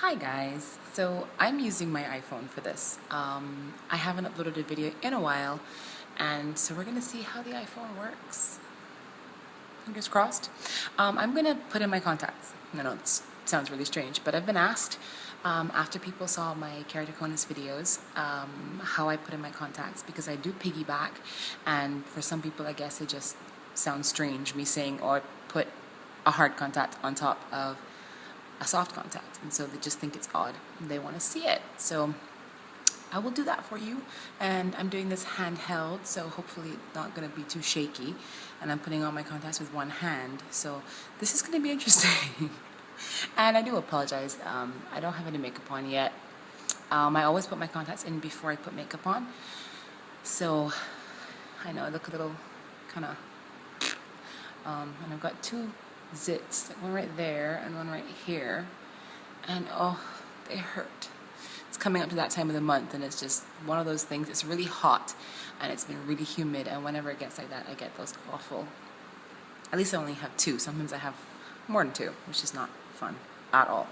Hi guys, so I'm using my iPhone for this. I haven't uploaded a video in a while, and so we're gonna see how the iPhone works. Fingers crossed. I'm gonna put in my contacts. I know it sounds really strange, but I've been asked after people saw my keratoconus videos how I put in my contacts because I do piggyback, and for some people I guess it just sounds strange me saying or put a hard contact on top of a soft contact, and so they just think it's odd. They want to see it, so I will do that for you. And I'm doing this handheld, so hopefully it's not going to be too shaky, and I'm putting on my contacts with one hand, so this is going to be interesting. And I do apologize, I don't have any makeup on yet. I always put my contacts in before I put makeup on, so I know I look a little kind of and I've got two zits, one right there and one right here, and oh, they hurt. It's coming up to that time of the month, and it's just one of those things. It's really hot and it's been really humid, and whenever it gets like that I get those awful, at least I only have two, sometimes I have more than two, which is not fun at all.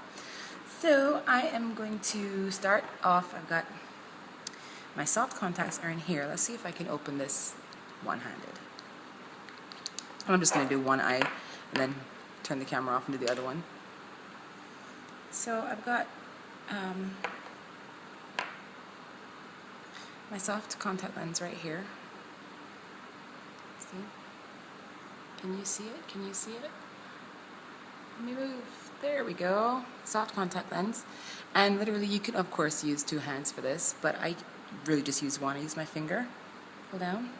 So I am going to start off. I've got my soft contacts are in here. Let's see if I can open this one-handed. I'm just going to do one eye and then turn the camera off and do the other one. So I've got my soft contact lens right here. See? Can you see it? Can you see it? Let me move. There we go. Soft contact lens. And literally you can of course use two hands for this, but I really just use one. I use my finger. Pull down.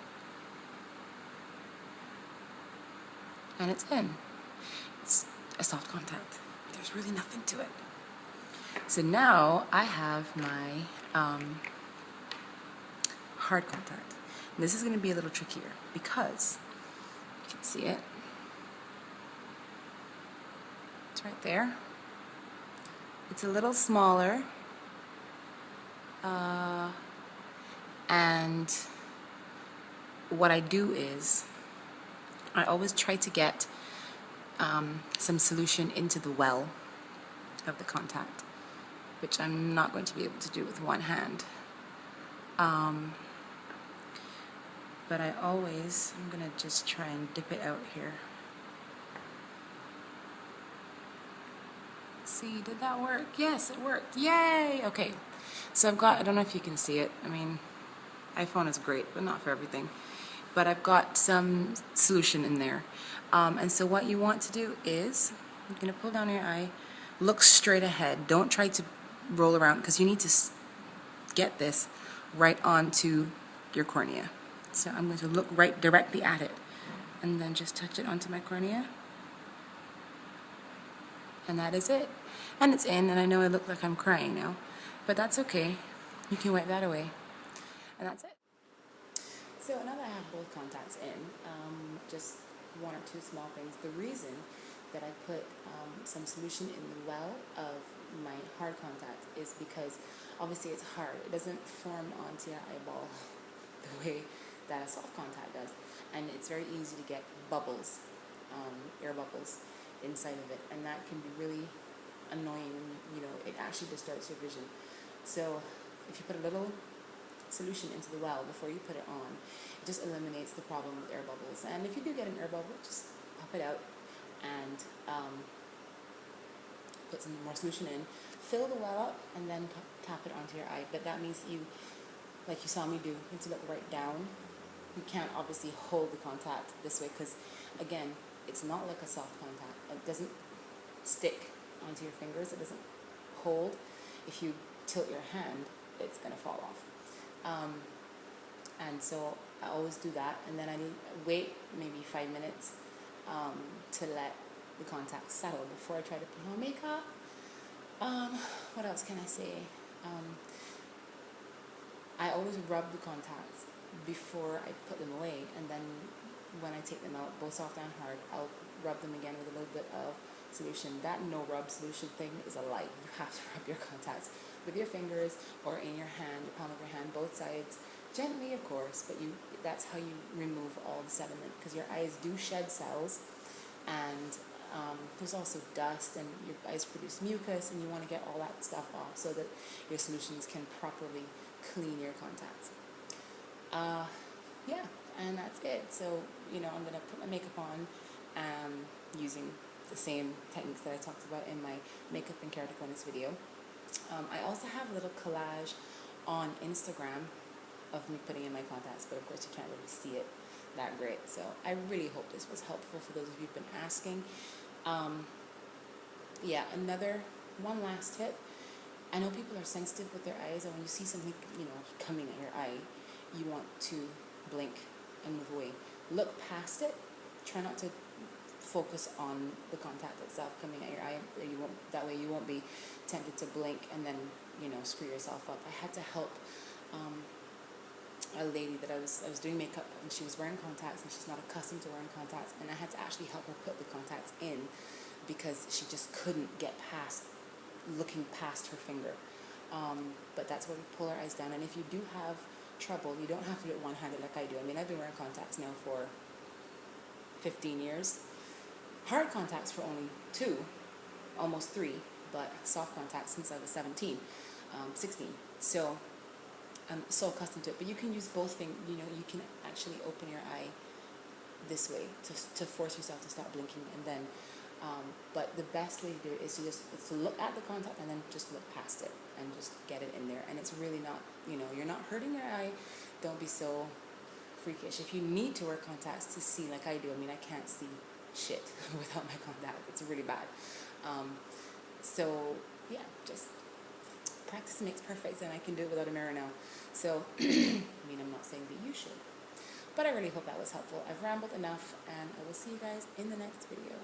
And it's in. It's a soft contact. There's really nothing to it. So now I have my hard contact. And this is going to be a little trickier because you can see it. It's right there. It's a little smaller. And what I do is I always try to get some solution into the well of the contact, which I'm not going to be able to do with one hand. But I'm going to just try and dip it out here. Let's see, did that work? Yes, it worked. Yay! Okay, so I've got, I don't know if you can see it. I mean, iPhone is great, but not for everything. But I've got some solution in there. And so what you want to do is, you're going to pull down your eye, look straight ahead. Don't try to roll around because you need to get this right onto your cornea. So I'm going to look right directly at it and then just touch it onto my cornea. And that is it. And it's in, and I know I look like I'm crying now, but that's okay. You can wipe that away. And that's it. So now that I have both contacts in, just one or two small things. The reason that I put some solution in the well of my hard contact is because obviously it's hard. It doesn't form onto your eyeball the way that a soft contact does. And it's very easy to get bubbles, air bubbles inside of it. And that can be really annoying. You know, it actually distorts your vision. So if you put a little solution into the well before you put it on, it just eliminates the problem with air bubbles. And if you do get an air bubble, just pop it out and put some more solution in, fill the well up, and then tap it onto your eye. But that means you, like you saw me do, you need to look right down. You can't obviously hold the contact this way because, again, it's not like a soft contact. It doesn't stick onto your fingers. It doesn't hold. If you tilt your hand, it's going to fall off. And so I always do that, and then I wait maybe 5 minutes to let the contact settle before I try to put on makeup. What else can I say? I always rub the contacts before I put them away, and then when I take them out, both soft and hard, I'll rub them again with a little bit of solution. That no rub solution thing is a lie. You have to rub your contacts with your fingers or in your hand, the palm of your hand, both sides, gently of course, but that's how you remove all the sediment, because your eyes do shed cells, and There's also dust, and your eyes produce mucus, and you want to get all that stuff off so that your solutions can properly clean your contacts. Yeah, and that's it. So, I'm going to put my makeup on using the same techniques that I talked about in my makeup and keratoconus video. I also have a little collage on Instagram of me putting in my contacts, but of course you can't really see it that great. So I really hope this was helpful for those of you who've been asking. Yeah, one last tip. I know people are sensitive with their eyes, and when you see something, coming at your eye, you want to blink and move away. Look past it. Try not to focus on the contact itself coming at your eye. That way you won't be tempted to blink and then, screw yourself up. I had to help a lady that I was doing makeup, and she was wearing contacts, and she's not accustomed to wearing contacts, and I had to actually help her put the contacts in because she just couldn't get past looking past her finger. But that's where we pull our eyes down, and if you do have trouble, you don't have to do it one-handed like I do. I mean, I've been wearing contacts now for 15 years. Hard contacts for only 2, almost 3, but soft contacts since I was 16. So I'm so accustomed to it. But you can use both things. You can actually open your eye this way to force yourself to stop blinking, and then but the best way to do it is to look at the contact and then just look past it and just get it in there. And it's really not, you're not hurting your eye. Don't be so freakish. If you need to wear contacts to see like I do, I mean, I can't see shit without my contact. It's really bad. So yeah, just practice makes perfect, and I can do it without a mirror now. So I'm not saying that you should, but I really hope that was helpful. I've rambled enough, and I will see you guys in the next video.